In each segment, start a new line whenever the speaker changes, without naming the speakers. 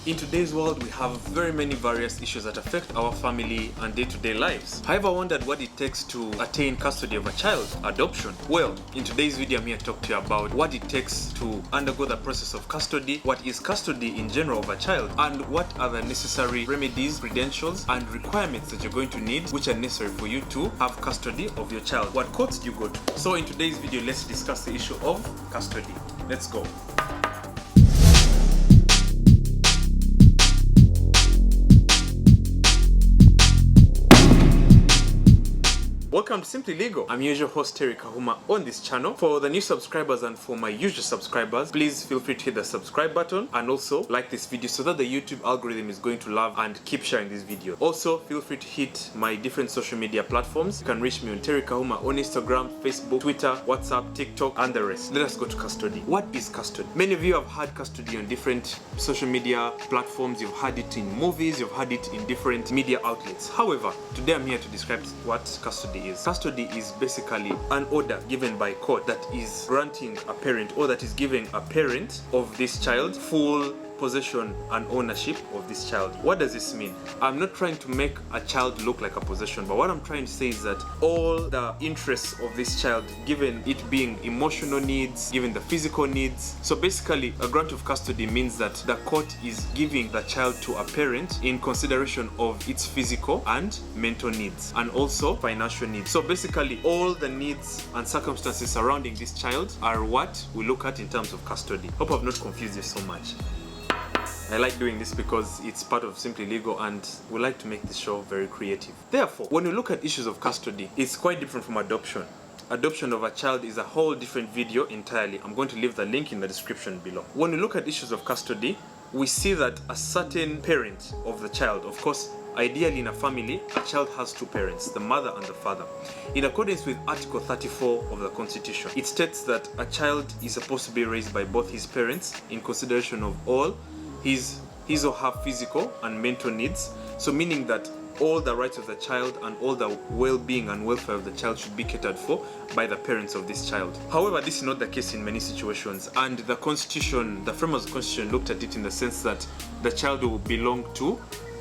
In today's world, we have very many various issues that affect our family and day-to-day lives. Have you ever wondered what it takes to attain custody of a child? Adoption? Well, in today's video, I'm here to talk to you about what it takes to undergo the process of custody, what is custody in general of a child, and what are the necessary remedies, credentials, and requirements that you're going to need which are necessary for you to have custody of your child. What courts do you go to? So in today's video, let's discuss the issue of custody. Let's go. Welcome to Simply Legal. I'm your usual host Kahuma on this channel. For the new subscribers and for my usual subscribers, please feel free to hit the subscribe button and also like this video so that the YouTube algorithm is going to love and keep sharing this video. Also, feel free to hit my different social media platforms. You can reach me on Kahuma on Instagram, Facebook, Twitter, WhatsApp, TikTok, and the rest. Let us go to custody. What is custody? Many of you have had custody on different social media platforms. You've had it in movies, you've had it in different media outlets. However, today I'm here to describe what custody is. Custody is basically an order given by court that is granting a parent or that is giving a parent of this child full possession and ownership of this child. What does this mean? I'm not trying to make a child look like a possession, but what I'm trying to say is that all the interests of this child, given it being emotional needs, given the physical needs. So basically, a grant of custody means that the court is giving the child to a parent in consideration of its physical and mental needs and also financial needs. So basically, all the needs and circumstances surrounding this child are what we look at in terms of custody. Hope I've not confused you so much. I like doing this because it's part of Simply Legal and we like to make this show very creative. Therefore, when we look at issues of custody, it's quite different from adoption. Adoption of a child is a whole different video entirely. I'm going to leave the link in the description below. When we look at issues of custody, we see that a certain parent of the child, of course, ideally in a family, a child has two parents, the mother and the father. In accordance with Article 34 of the Constitution, it states that a child is supposed to be raised by both his parents in consideration of all his or her physical and mental needs. So meaning that all the rights of the child and all the well-being and welfare of the child should be catered for by the parents of this child. However, this is not the case in many situations, and the Constitution, the framers of the Constitution looked at it in the sense that the child will belong to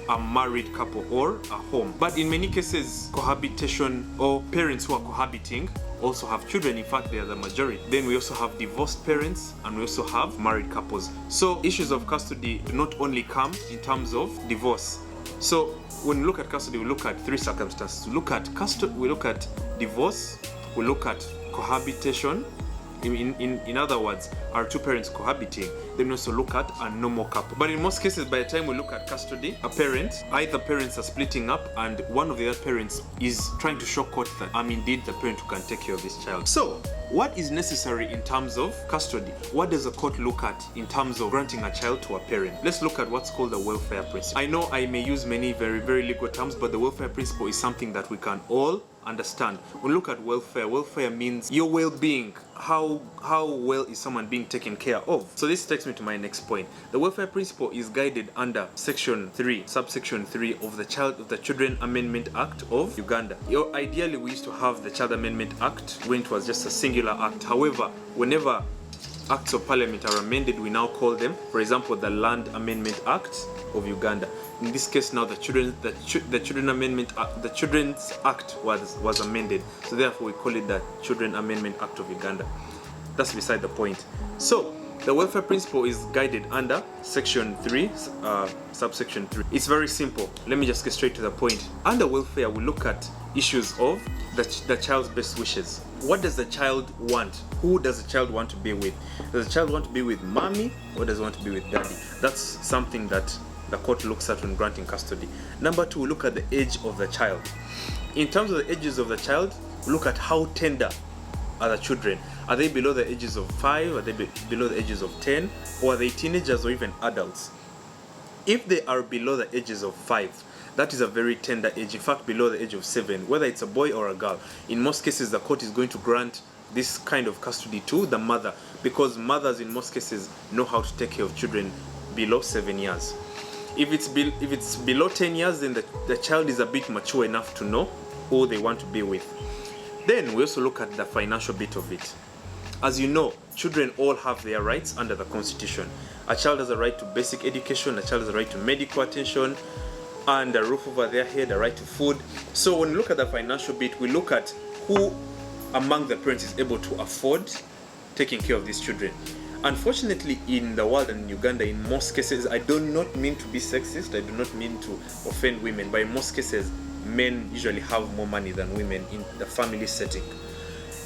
a married couple or a home. But in many cases, cohabitation or parents who are cohabiting also have children. In fact, they are the majority. Then we also have divorced parents and we also have married couples. So issues of custody do not only come in terms of divorce. So when we look at custody, we look at three circumstances. We look at custody, we look at divorce, we look at cohabitation. In other words, are two parents cohabiting? Then we also look at a normal couple. But in most cases, by the time we look at custody, either parents are splitting up and one of the other parents is trying to show court that I'm indeed the parent who can take care of this child. So, what is necessary in terms of custody? What does a court look at in terms of granting a child to a parent? Let's look at what's called the welfare principle. I know I may use many very, very legal terms, but the welfare principle is something that we can all understand. When we look at welfare means your well-being. How well is someone being taken care of? So this takes me to my next point. The welfare principle is guided under section 3, subsection 3 of the Children Amendment Act of Uganda. Ideally, we used to have the Child Amendment Act when it was just a singular act. However, whenever acts of parliament are amended, we now call them, for example, the Land Amendment Act of Uganda. In this case now, the Children's Act was amended, so therefore we call it the Children Amendment Act of Uganda. That's beside the point. So the welfare principle is guided under section 3, subsection 3. It's very simple. Let me just get straight to the point. Under welfare, we look at issues of the child's best wishes. What does the child want? Who does the child want to be with? Does the child want to be with mommy or does he want to be with daddy? That's something that the court looks at when granting custody. Number 2, we look at the age of the child. In terms of the ages of the child, we look at how tender are the children. Are they below the ages of 5? Are they below the ages of 10? Or are they teenagers or even adults? If they are below the ages of 5, that is a very tender age. In fact, below the age of 7, whether it's a boy or a girl, in most cases the court is going to grant this kind of custody to the mother, because mothers in most cases know how to take care of children below 7 years. If it's below 10 years, then the child is a bit mature enough to know who they want to be with. Then we also look at the financial bit of it. As you know, children all have their rights under the Constitution. A child has a right to basic education, a child has a right to medical attention, and a roof over their head, a right to food. So when we look at the financial bit, we look at who among the parents is able to afford taking care of these children. Unfortunately, in the world and in Uganda, in most cases, I do not mean to be sexist, I do not mean to offend women, but in most cases, men usually have more money than women in the family setting.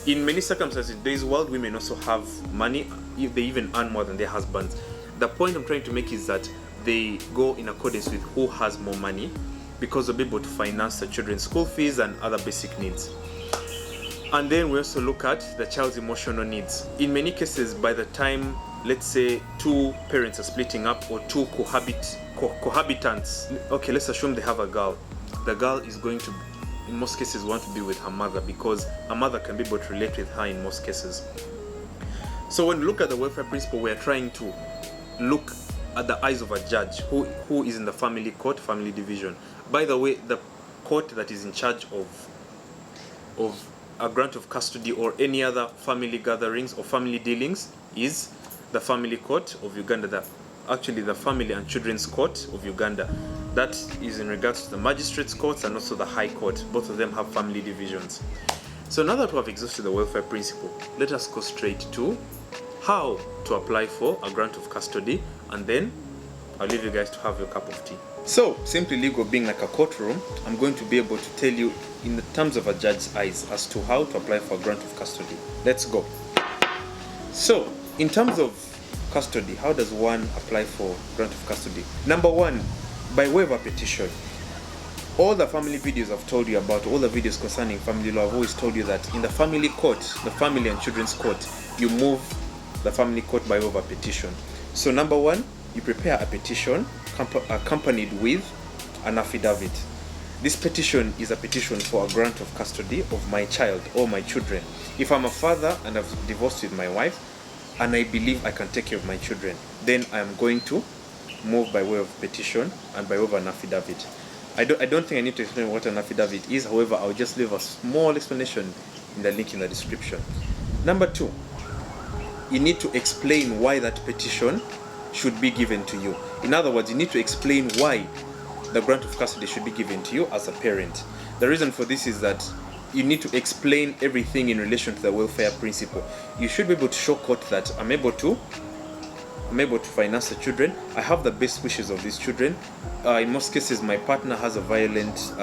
In many circumstances, in today's world, women also have money, they even earn more than their husbands. The point I'm trying to make is that they go in accordance with who has more money, because they'll be able to finance the children's school fees and other basic needs. And then we also look at the child's emotional needs. In many cases, by the time, let's say, two parents are splitting up or two cohabitants, okay, let's assume they have a girl. The girl is going to, in most cases, want to be with her mother, because a mother can be able to relate with her in most cases. So when we look at the welfare principle, we are trying to look at the eyes of a judge who is in the family court, family division. By the way, the court that is in charge of a grant of custody or any other family gatherings or family dealings is the family court of Uganda, actually the family and children's court of Uganda. That is in regards to the magistrates courts and also the high court. Both of them have family divisions. So now that we have exhausted the welfare principle, let us go straight to how to apply for a grant of custody, and then I'll leave you guys to have your cup of tea. So, Simply Legal being like a courtroom, I'm going to be able to tell you in the terms of a judge's eyes as to how to apply for a grant of custody. Let's go. So, in terms of custody, how does one apply for grant of custody? Number one, by way of a petition. All the family videos I've told you about, all the videos concerning family law, I've always told you that in the family court, the family and children's court, you move the family court by way of a petition. So number one, you prepare a petition accompanied with an affidavit. This petition is a petition for a grant of custody of my child or my children. If I'm a father and I've divorced with my wife and I believe I can take care of my children, then I am going to move by way of petition and by way of an affidavit. I don't think I need to explain what an affidavit is. However, I'll just leave a small explanation in the link in the description. Number two, you need to explain why that petition should be given to you. In other words, you need to explain why the grant of custody should be given to you as a parent. The reason for this is that you need to explain everything in relation to the welfare principle. You should be able to show court that I'm able to finance the children. I have the best wishes of these children. In most cases, my partner has a violent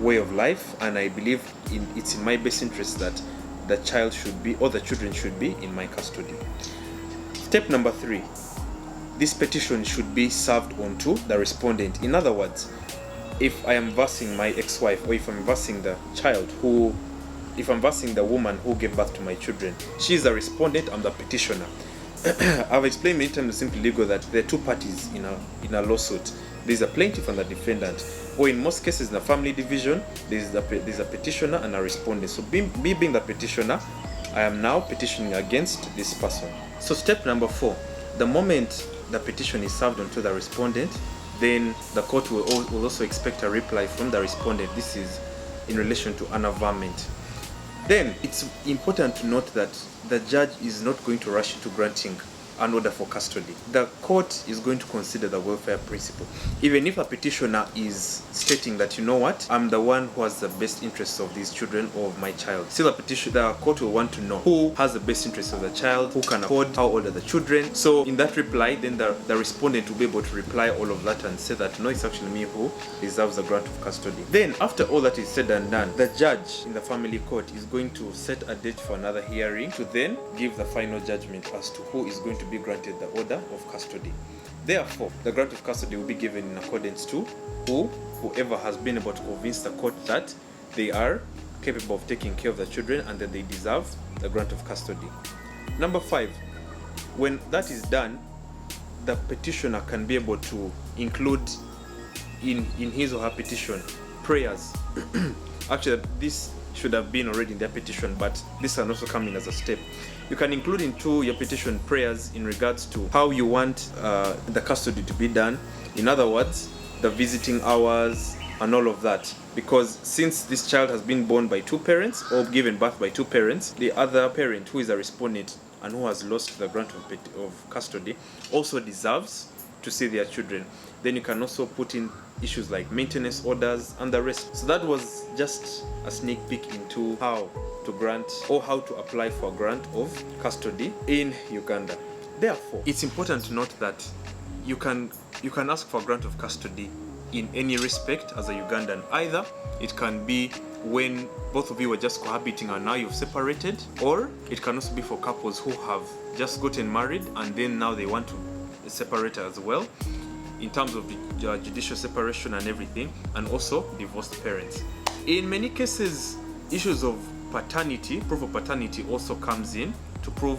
way of life, and I believe it's in my best interest that the child should be, or the children should be, in my custody. Step number three, this petition should be served onto the respondent. In other words, if I am versing my ex-wife, or if I'm versing the if I'm versing the woman who gave birth to my children, she is the respondent, I'm the petitioner. I've explained many times in Simply Legal that there are two parties in a lawsuit. There's a plaintiff and a defendant, or in most cases in a family division, there's a petitioner and a respondent. So me being the petitioner, I am now petitioning against this person. So step number four, the moment the petition is served onto the respondent, then the court will also expect a reply from the respondent. This is in relation to an averment. Then it's important to note that the judge is not going to rush into granting an order for custody. The court is going to consider the welfare principle. Even if a petitioner is stating that, you know what, I'm the one who has the best interests of these children or of my child, still the court will want to know who has the best interests of the child, who can afford, how old are the children. So in that reply, then the respondent will be able to reply all of that and say that, no, it's actually me who deserves the grant of custody. Then after all that is said and done, the judge in the family court is going to set a date for another hearing to then give the final judgment as to who is going to be granted the order of custody. Therefore, the grant of custody will be given in accordance to whoever has been able to convince the court that they are capable of taking care of the children and that they deserve the grant of custody. Number five, when that is done, the petitioner can be able to include in his or her petition prayers. Actually, this should have been already in their petition, but this can also come in as a step. You can include into your petition prayers in regards to how you want the custody to be done. In other words, the visiting hours and all of that. Because since this child has been born by two parents or given birth by two parents, the other parent who is a respondent and who has lost the grant of custody also deserves to see their children. Then you can also put in issues like maintenance orders and the rest. So that was just a sneak peek into how to grant or how to apply for a grant of custody in Uganda. Therefore, it's important to note that you can ask for a grant of custody in any respect as a Ugandan. Either it can be when both of you were just cohabiting and now you've separated, or it can also be for couples who have just gotten married and then now they want to separate as well, in terms of the judicial separation and everything, and also divorced parents. In many cases, issues of paternity, proof of paternity also comes in to prove.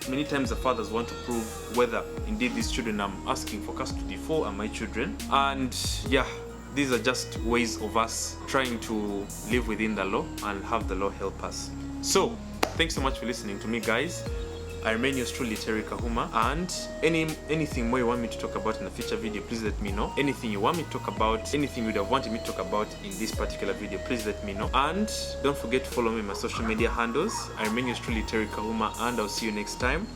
Many times the fathers want to prove whether indeed these children I'm asking for custody for are my children. And yeah, these are just ways of us trying to live within the law and have the law help us. So thanks so much for listening to me, guys. I remain yours truly, Terry Kahuma, and anything more you want me to talk about in a future video, please let me know. Anything you want me to talk about, anything you would have wanted me to talk about in this particular video, please let me know. And don't forget to follow me on my social media handles. I remain yours truly, Terry Kahuma, and I'll see you next time.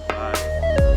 Bye.